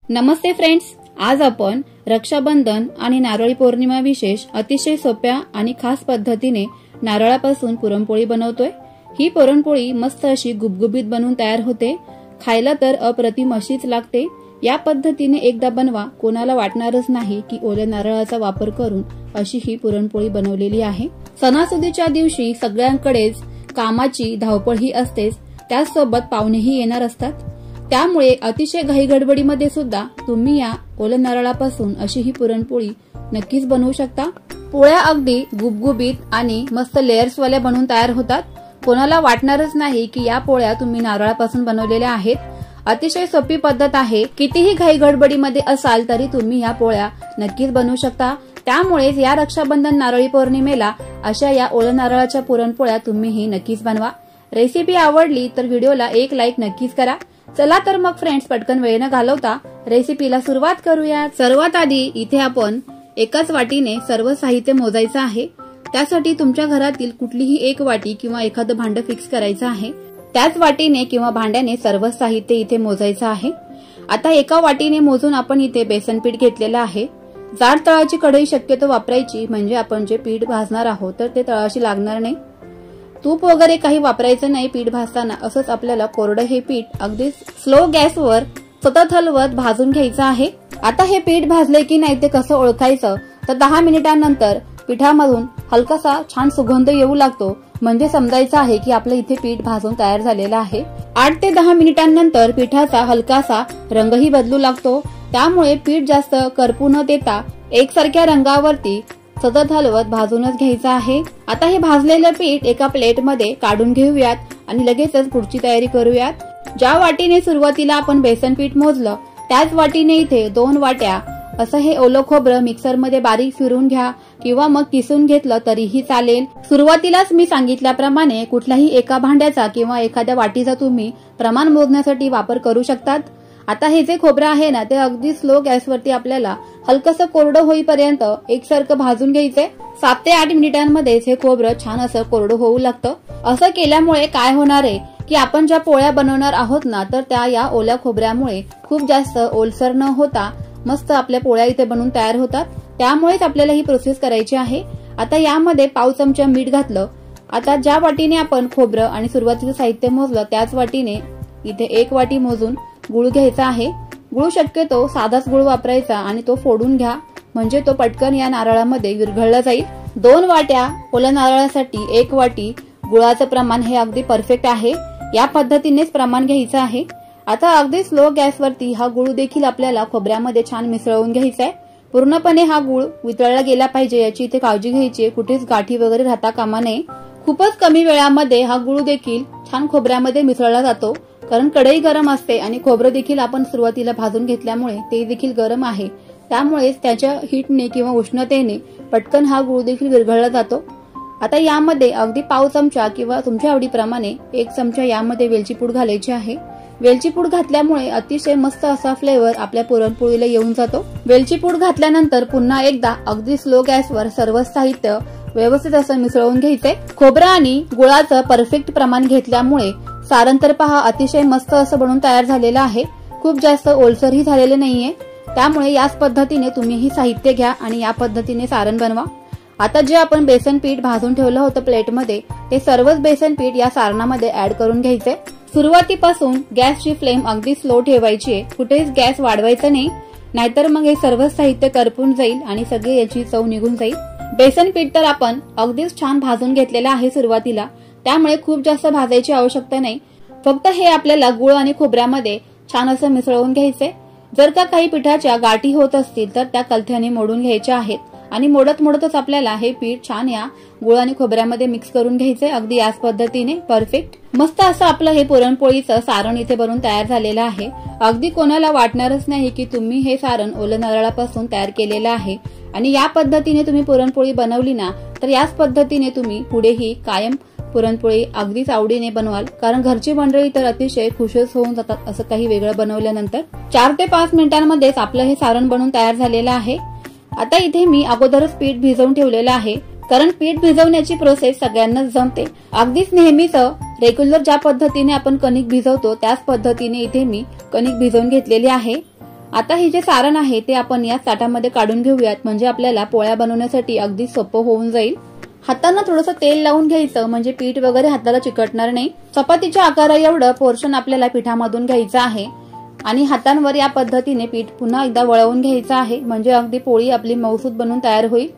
नमस्ते friends, आज आपण रक्षाबंधन आणि नारळी पौर्णिमा विशेष अतिशय सोप्या आणि खास पद्धतीने नारळापासून पुरणपोळी बनवतोय। ही पुरणपोळी मस्त अशी गुबगुबीत बनवून तयार होते। खायला तर अप्रतिम अशीच लागते। या पद्धतीने एकदा बनवा, कोणाला वाटणारच नाही की ओल्या नारळाचा वापर करून अशी ही पुरणपोळी बनवलेली आहे। सणासुदीच्या दिवशी सगळ्यांकडेच कामाची धावपळ ही असतेच, त्यासोबत पाहुणेही येणार असतात। त्यामुळे अतिशय घाईगडबडीमध्ये सुद्धा तुम्ही या ओल्या नारळापासून अशी ही पुरणपोळी नक्कीच बनवू शकता। पोळ्या अगदी गुबगुबीत आणि मस्त लेयर्स वाल्या बनवून तयार होतात। कोणाला वाटणारच नाही की या पोळ्या तुम्ही नारळापासून बनवलेल्या आहेत। अतिशय सोपी पद्धत आहे। कितीही घाईगडबडीमध्ये असाल तरी तुम्ही या पोळ्या नक्कीच बनवू शकता। त्यामुळेच या रक्षाबंधन नारळी पौर्णिमेला अशा या ओल्या नारळाच्या पुरणपोळ्या तुम्हीही नक्कीच बनवा। रेसिपी आवडली तर व्हिडिओला एक लाईक नक्कीच करा। चला तर मग फ्रेंड्स, पटकन वेळ न घालवता रेसिपीला सुरुवात करूया। सर्वात आधी इथे आपण एकाच वाटीने सर्व साहित्य मोजायचं आहे। त्यासाठी तुमच्या घरातील कुठलीही एक वाटी किंवा एखादं भांड फिक्स करायचं आहे। त्याच वाटीने किंवा भांड्याने सर्व साहित्य इथे मोजायचं आहे। आता एका वाटीने मोजून आपण इथे बेसन पीठ घेतलेलं आहे। जाड तळाची कढई शक्यतो वापरायची, म्हणजे आपण जे पीठ भाजणार आहोत तर ते तळाशी लागणार नाही। तूप वगैरे काही वापरायचं नाही पीठ भाजताना। असंच आपल्याला कोरडं हे पीठ अगदी स्लो गॅसवर सतत हलवत भाजून घ्यायचं आहे। आता हे पीठ भाजले की नाही ते कसं ओळखायचं, तर 10 मिनिटांनंतर पिठामधून हलकासा छान सुगंध येऊ लागतो, म्हणजे समजायचं आहे की आपलं इथे पीठ भाजून तयार झालेलं आहे। 8 ते 10 मिनिटांनंतर पिठाचा हलकासा रंगही बदलू लागतो। त्यामुळे पीठ जास्त करपू न देता एकसारख्या रंगावरती सतत हलवत भाजूनच घ्यायचं आहे। आता हे भाजलेलं पीठ एका प्लेटमध्ये काढून घेऊयात आणि लगेचच पुढची तयारी करूयात। ज्या वाटीने सुरुवातीला आपण बेसन पीठ मोजलं त्याच वाटीने इथे 2 वाट्या असं हे ओलं खोबरं मिक्सरमध्ये बारीक फिरून घ्या किंवा मग किसून घेतलं तरीही चालेल। सुरुवातीलाच मी सांगितल्याप्रमाणे कुठल्याही एका भांड्याचा किंवा एखाद्या वाटीचा तुम्ही प्रमाण मोजण्यासाठी वापर करू शकतात। आता हे जे खोबरं आहे ना, ते अगदी स्लो गॅसवरती आपल्याला हलकसं कोरडं होईपर्यंत एकसारखं भाजून घ्यायचंय। 7 ते 8 मिनिटांमध्येच हे खोबरं छान असं कोरडं होऊ लागतं। असं केल्यामुळे काय होणार आहे की आपण ज्या पोळ्या बनवणार आहोत ना, तर त्या या ओल्या खोबऱ्यामुळे खूप जास्त ओलसर न होता मस्त आपल्या पोळ्या इथे बनवून तयार होतात। त्यामुळेच आपल्याला ही प्रोसेस करायची आहे। आता यामध्ये पाव चमचा मीठ घातलं। आता ज्या वाटीने आपण खोबरं आणि सुरुवातीचं साहित्य मोजलं त्याच वाटीने इथे 1 वाटी मोजून गुळ घ्यायचा आहे। गुळ शक्यतो साधाच गुळ वापरायचा आणि तो फोडून घ्या, म्हणजे तो पटकन या नारळामध्ये विरघळला जाईल। 2 वाट्या ओल्या नारळासाठी 1 वाटी गुळाचं प्रमाण हे अगदी परफेक्ट आहे। या पद्धतीनेच प्रमाण घ्यायचं आहे। आता अगदी स्लो गॅसवरती हा गुळ देखील आपल्याला खोबऱ्यामध्ये छान मिसळून घ्यायचा आहे। पूर्णपणे हा गुळ वितळला गेला पाहिजे, याची इथे काळजी घ्यायची आहे। कुठेच गाठी वगैरे राहता कामा नये। खूपच कमी वेळामध्ये हा गुळ देखील छान खोबऱ्यामध्ये मिसळला जातो, कारण कढई गरम असते आणि खोबरं देखील आपण सुरुवातीला भाजून घेतल्यामुळे ते देखील गरम आहे। त्यामुळेच त्याच्या हीटने किंवा उष्णतेने पटकन हा गुळ देखील विरघळला जातो। आता यामध्ये अगदी पाव चमचा किंवा तुमच्या आवडीप्रमाणे 1 चमचा यामध्ये वेलची पूड घालायची आहे। वेलची पूड घातल्यामुळे अतिशय मस्त असा फ्लेवर आपल्या पुरणपोळीला येऊन जातो। वेलची पूड घातल्यानंतर पुन्हा एकदा अगदी स्लो गॅसवर सर्व साहित्य व्यवस्थित असं मिसळून घ्यायचंय। खोबरं आणि गुळाचं परफेक्ट प्रमाण घेतल्यामुळे सारण तर पहा अतिशय मस्त असं बनवून तयार झालेलं आहे। खूप जास्त ओलसरही झालेलं नाहीये। त्यामुळे याच पद्धतीने तुम्ही ही साहित्य घ्या आणि या पद्धतीने सारण बनवा। आता जे आपण बेसन पीठ भाजून ठेवलं होतं प्लेटमध्ये, ते सर्वच बेसन पीठ या सारणामध्ये ऍड करून घ्यायचे। सुरुवातीपासून गॅसची फ्लेम अगदी स्लो ठेवायची आहे। कुठेच गॅस वाढवायचा नाही, नाहीतर मग हे सर्व साहित्य करपून जाईल आणि सगळी याची चव निघून जाईल। बेसन पीठ तर आपण अगदीच छान भाजून घेतलेलं आहे सुरुवातीला, त्यामुळे खूप जास्त भाजायची आवश्यकता नाही। फक्त हे आपल्याला गुळ आणि खोबऱ्यामध्ये छान असं मिसळून घ्यायचंय। जर का काही पिठाच्या गाठी होत असतील तर त्या कलथ्याने मोडून घ्यायच्या आहेत आणि मोडतच आपल्याला हे पीठ छान या गुळ आणि खोबऱ्यामध्ये मिक्स करून घ्यायचंय। अगदी याच पद्धतीने परफेक्ट मस्त असं आपलं हे पुरणपोळीचं सारण इथे बनवून तयार झालेलं आहे। अगदी कोणाला वाटणारच नाही की तुम्ही हे सारण ओल्या नारळापासून तयार केलेलं आहे। आणि या पद्धतीने तुम्ही पुरणपोळी बनवली ना, तर याच पद्धतीने तुम्ही पुढेही कायम पुरणपोळी अगदीच आवडीने बनवाल, कारण घरची मंडळी तर अतिशय खुशच होऊन जातात असं काही वेगळं बनवल्यानंतर। 4 ते 5 मिनिटांमध्येच आपलं हे सारण बनवून तयार झालेलं आहे। आता इथे मी अगोदरच पीठ भिजवून ठेवलेलं आहे, कारण पीठ भिजवण्याची प्रोसेस सगळ्यांनाच जमते। अगदीच नेहमीच रेग्युलर ज्या पद्धतीने आपण कणिक भिजवतो त्याच पद्धतीने इथे मी कणिक भिजवून घेतलेली आहे। आता हे जे सारण आहे ते आपण या ताटामध्ये काढून घेऊयात, म्हणजे आपल्याला पोळ्या बनवण्यासाठी अगदी सोपं होऊन जाईल। हातांना थोडंसं तेल लावून घ्यायचं, म्हणजे पीठ वगैरे हाताला चिकटणार नाही। चपातीच्या आकारा एवढं पोर्शन आपल्याला पिठामधून घ्यायचं आहे आणि हातांवर या पद्धतीने पीठ पुन्हा एकदा वळवून घ्यायचं आहे, म्हणजे अगदी पोळी आपली मऊसूत बनून तयार होईल।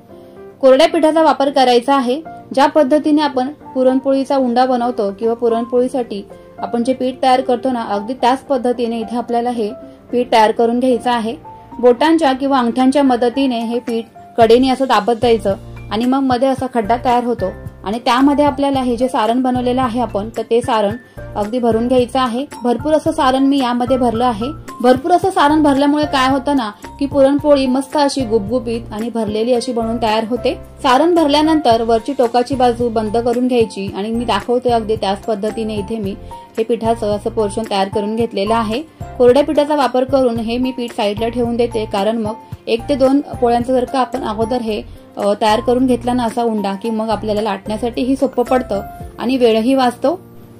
कोरड्या पिठाचा वापर करायचा आहे। ज्या पद्धतीने आपण पुरणपोळीचा उंडा बनवतो किंवा पुरणपोळीसाठी आपण जे पीठ तयार करतो ना, अगदी त्याच पद्धतीने इथे आपल्याला हे पीठ तयार करून घ्यायचं आहे। बोटांच्या किंवा अंगठ्यांच्या मदतीने हे पीठ कडेने असं दाबत जायचं आणि मग मध्ये असा खड्डा तयार होतो आणि त्यामध्ये आपल्याला हे जे सारण बनवलेलं आहे आपण, तर ते सारण अगदी भरून घ्यायचं आहे। भरपूर असं सारण मी यामध्ये भरलं आहे। भरपूर असं सारण भरल्यामुळे काय होतं ना, की पुरणपोळी मस्त अशी गुबगुबीत आणि भरलेली अशी बनवून तयार होते। सारण भरल्यानंतर वरची टोकाची बाजू बंद करून घ्यायची आणि मी दाखवते अगदी त्याच पद्धतीने इथे मी हे पिठाचं असं पोर्शन तयार करून घेतलेलं आहे। कोरड्या पिठाचा वापर करून हे मी पीठ साईडला ठेवून देते, कारण मग 1 ते 2 पोळ्यांचं जर का आपण अगोदर हे तयार करून घेतला ना असा उंडा, की मग आपल्याला लाटण्यासाठीही सोपं पडतं आणि वेळही वाचतो।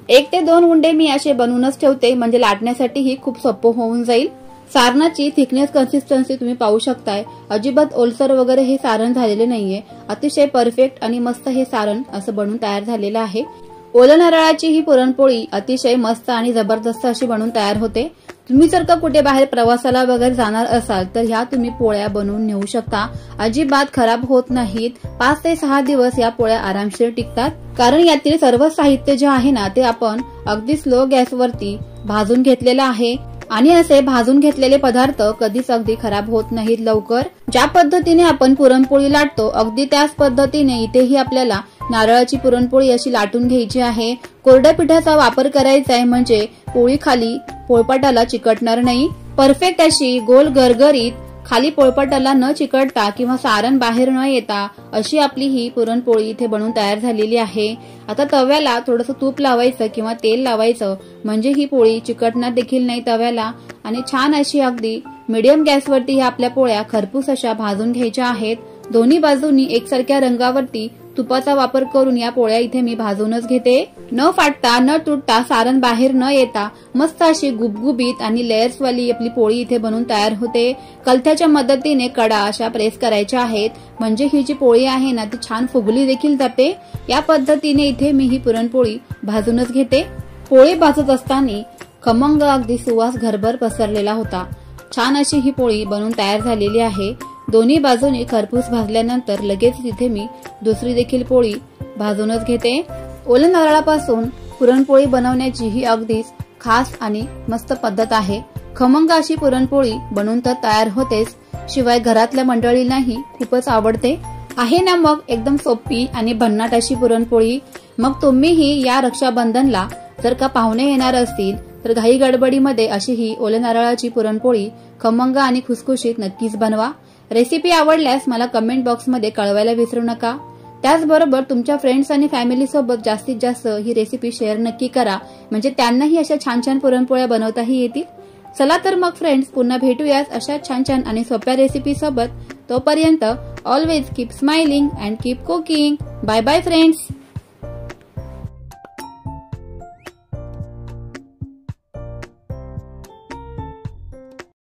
1 ते 2 उंडे मी असे बनवूनच ठेवते, म्हणजे लाटण्यासाठीही खूप सोपं होऊन जाईल। सारणाची थिकनेस कन्सिस्टन्सी तुम्ही पाहू शकताय, अजिबात ओलसर वगैरे हे सारण झालेले नाहीये। अतिशय परफेक्ट आणि मस्त हे सारण असं बनून तयार झालेलं आहे। ओल्या नारळाची ही पुरणपोळी अतिशय मस्त आणि जबरदस्त अशी बनवून तयार होते। तुम्ही जर का कुठे बाहेर प्रवासाला वगैरे जाणार असाल तर ह्या तुम्ही पोळ्या बनवून नेऊ शकता, अजिबात खराब होत नाहीत। 5 ते 6 दिवस या पोळ्या आरामशीर टिकतात, कारण यातील सर्व साहित्य जे आहे ना ते आपण अगदी स्लो गॅसवरती भाजून घेतलेलं आहे आणि असे भाजून घेतलेले पदार्थ कधीच अगदी खराब होत नाहीत लवकर। ज्या पद्धतीने आपण पुरणपोळी लाटतो अगदी त्याच पद्धतीने इथेही आपल्याला नारळाची पुरणपोळी अशी लाटून घ्यायची आहे। कोरड्या पिठाचा वापर करायचा आहे, म्हणजे पोळी खाली पोळपाटाला चिकटणार नाही। परफेक्ट अशी गोल गरगरीत खाली पोळपाटाला न चिकटता किंवा सारण बाहेर न येता अशी आपली ही पुरणपोळी इथे बनवून तयार झालेली आहे। आता तव्याला थोडंसं तूप लावायचं किंवा तेल लावायचं, म्हणजे ही पोळी चिकटणार देखील नाही तव्याला आणि छान अशी अगदी मीडियम गॅसवरती ह्या आपल्या पोळ्या खरपूस अशा भाजून घ्यायच्या आहेत। दोन्ही बाजूंनी एकसारख्या रंगावरती तुपाचा वापर करून या पोळ्या इथे मी भाजूनच घेते। न फाटता न तुटता सारण बाहेर न येता मस्त अशी गुबगुबीत आणि लेयर्स वाली आपली पोळी इथे बनवून तयार होते। कलथ्याच्या मदतीने कडा अशा प्रेस करायच्या आहेत, म्हणजे ही जी पोळी आहे ना ती छान फुगली देखील जाते। या पद्धतीने इथे मी ही पुरणपोळी भाजूनच घेते। पोळी भाजत असताना खमंग अगदी सुवास घरभर पसरलेला होता। छान अशी ही पोळी बनवून तयार झालेली आहे। दोन्ही बाजूने खरपूस भाजल्यानंतर लगेच तिथे मी दुसरी देखील पोळी भाजूनच घेते। ओल्या नारळापासून पुरणपोळी बनवण्याची ही अगदीच खास आणि मस्त पद्धत आहे। खमंग अशी पुरणपोळी बनवून तर तयार होतेच, शिवाय घरातल्या मंडळींनाही खूपच आवडते आहे ना। मग एकदम सोपी आणि भन्नाट अशी पुरणपोळी। मग तुम्हीही या रक्षाबंधनला जर का पाहुणे येणार असतील तर घाई गडबडीमध्ये अशी ही ओल्या नारळाची पुरणपोळी खमंग आणि खुसखुशीत नक्कीच बनवा। रेसिपी आवडल्यास मला कमेंट बॉक्समध्ये कळवायला विसरू नका। त्याचबरोबर तुमच्या फ्रेंड्स आणि फॅमिली सोबत जास्तीत जास्त ही रेसिपी शेअर नक्की करा, म्हणजे त्यांनाही अशा छान छान पुरणपोळ्या बनवताही येतील। चला तर मग फ्रेंड्स, पुन्हा भेटूयाच अशा छान छान आणि सोप्या रेसिपी सोबत। तोपर्यंत always keep smiling and keep cooking. Bye bye friends.